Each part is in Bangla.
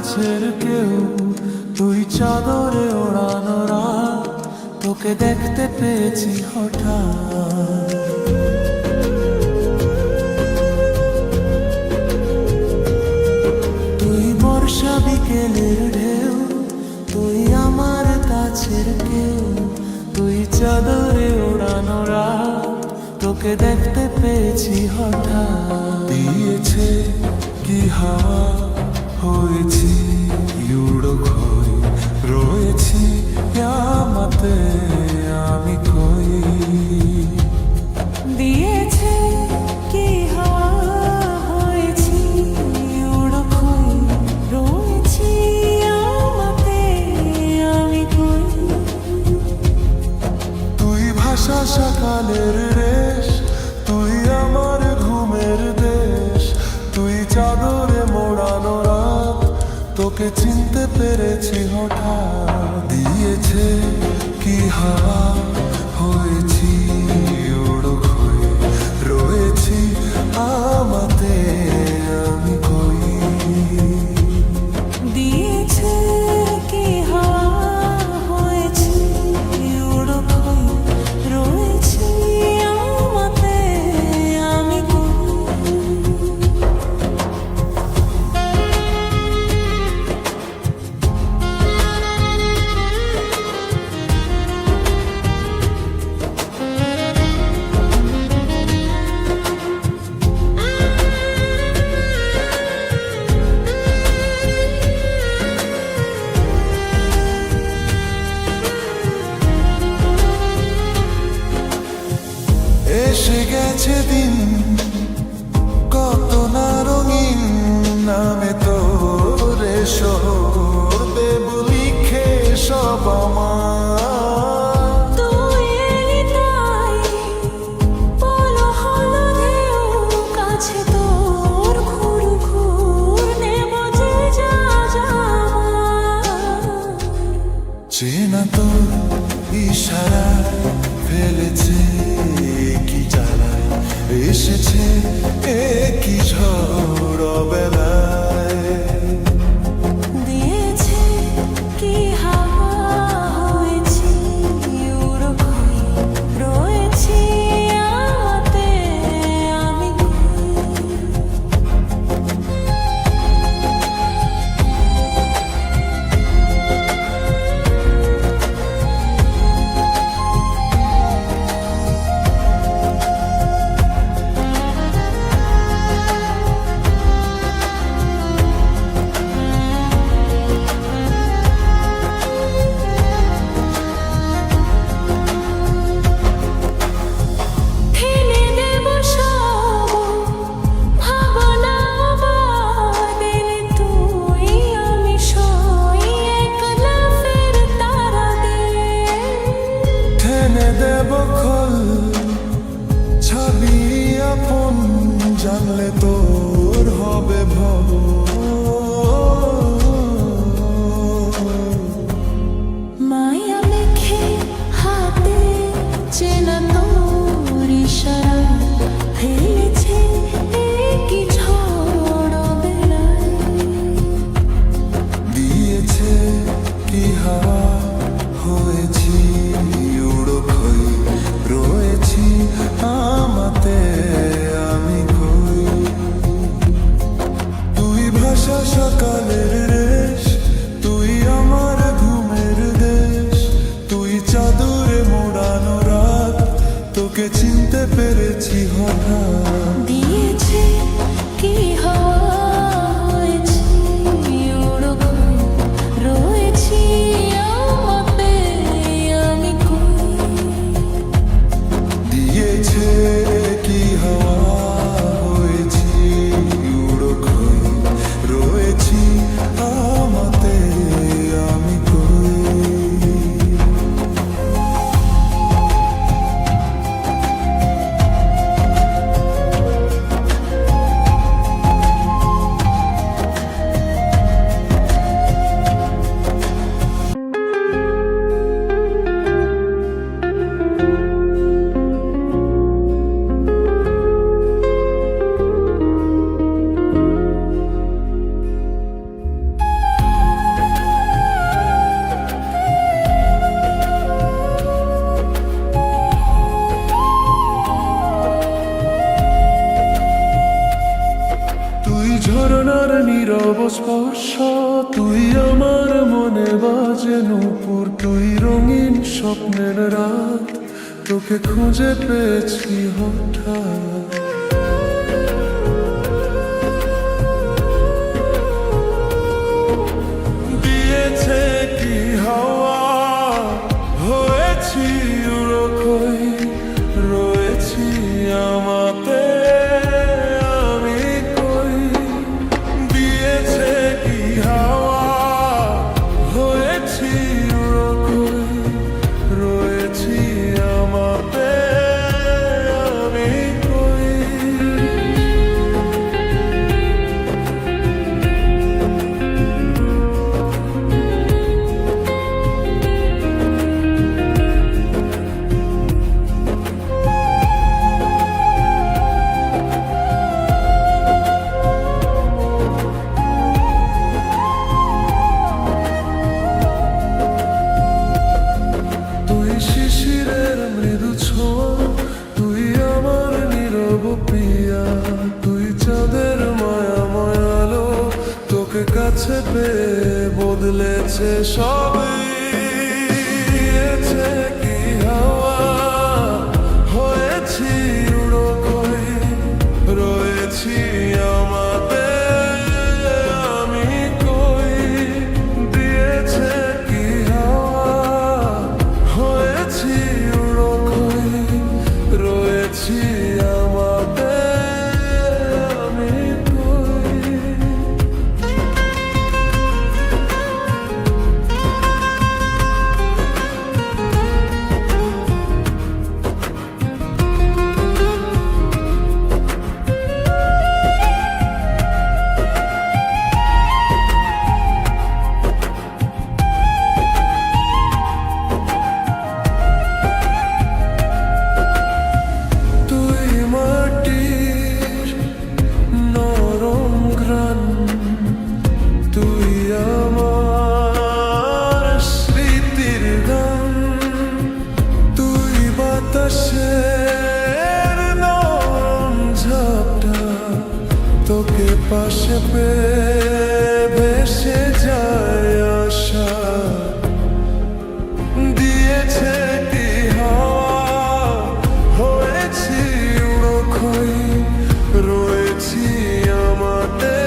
কাছের কেউ, তুই চাদরে ওড়ানো রাত, তোকে দেখতে পেয়েছি হঠাৎ। তুই বর্ষা বিকেলের ঢেউ, তুই আমার কাছের কেউ, তুই চাদরে ওড়ানো রাত, তোকে দেখতে পেয়েছি হঠাৎ। দিয়েছে কি হাওয়া, হয়েছি ইউড়ো খই, রয়েছি আমাতে আমি কই। দিয়েছে কি হাওয়া, হয়েছি উড়ো খই, রয়েছি আমাতে আমি কই। তুই ভাষা সকালের রেশ, তুই আমার ঘুমের দেশ, তুই চাদরে মোড়ানো রাত, তোকে চিনতে পেরেছি হঠাৎ। দিয়েছে কি হাওয়া, হয়েছি উড়ো খই, রয়েছি আমাতে আমি কই। দিয়েছে কি হাওয়া, হয়েছি উড়ো খই, রয়েছি আমাতে আমি কই। এসে গেছে দিন কত না রঙিন, নামে তোর শহর দেব লিখে সব আমার। তুই এলি তাই বলো হলো ঢেউ, কাছে তোর ঘুরু ঘুর নেব যে যা যাওয়ার। চেনা তোর ইশারা ফেলেছে কি জ্বালায়, এসেছে কি ঝড় বেলায়। দিয়েছে কি হাওয়া, হয়েছি উড়ো খই, রয়েছি আমাতে আমি কই। নূপুর, তুই রঙিন স্বপ্নের রাত, তোকে খুঁজে পেয়েছি হঠাৎ। দিয়েছে কি হাওয়া, হয়েছি উড়োখই, রয়েছি আমাতে আমি কই। দিয়েছে কি হাওয়া, হয়েছি উড়োখই, রয়েছি আমাতে আমি কই। তুই শিশিরের মৃদু ছোঁয়া, তুই আমার নীরব প্রিয়া, তুই চাঁদের মায়াময় আলো, তোকে কাছে পেয়ে বদলেছে সবই। দিয়েছে কি হাওয়া, হয়েছি উড়োখই, রয়েছি আমাতে আমি কই। দিয়েছে কি হাওয়া, হয়েছি উড়োখই, রয়েছি আমাতে আমি কই। তুই মাটির নরম ঘ্রাণ, তুই আমার স্মৃতির গান, তুই বাতাসের নরম ঝাপটা, তোকে পাশে পেয়ে ভেসে যায় আশা। দিয়েছে কি হাওয়া, হয়েছি উড়োখই, রয়েছি আমাতে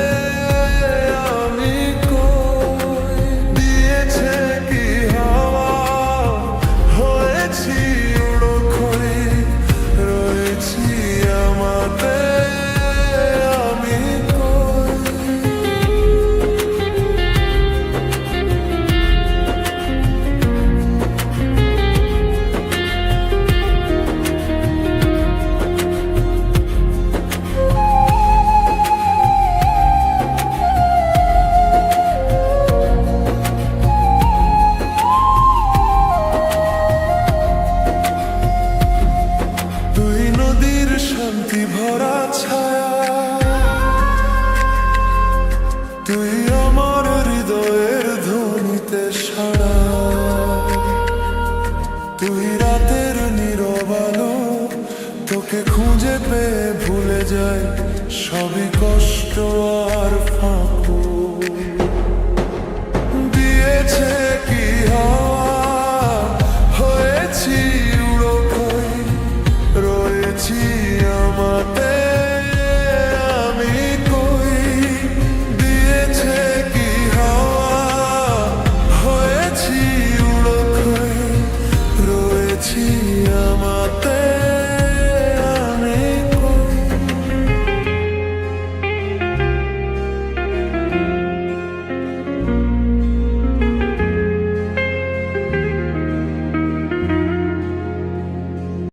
আমি কই। দিয়েছে কি হাওয়া, হয়েছি উড়োখই, রয়েছি আমাতে আমি কই। তুই নদীর শান্তি ভরা ছায়া, তুই আমার হৃদয়ের ধ্বনিতে সাড়া। তুই রাতের নীরব আলো, তোকে খুঁজে পেয়ে ভুলে যাই সবই কষ্ট আর ফাঁক।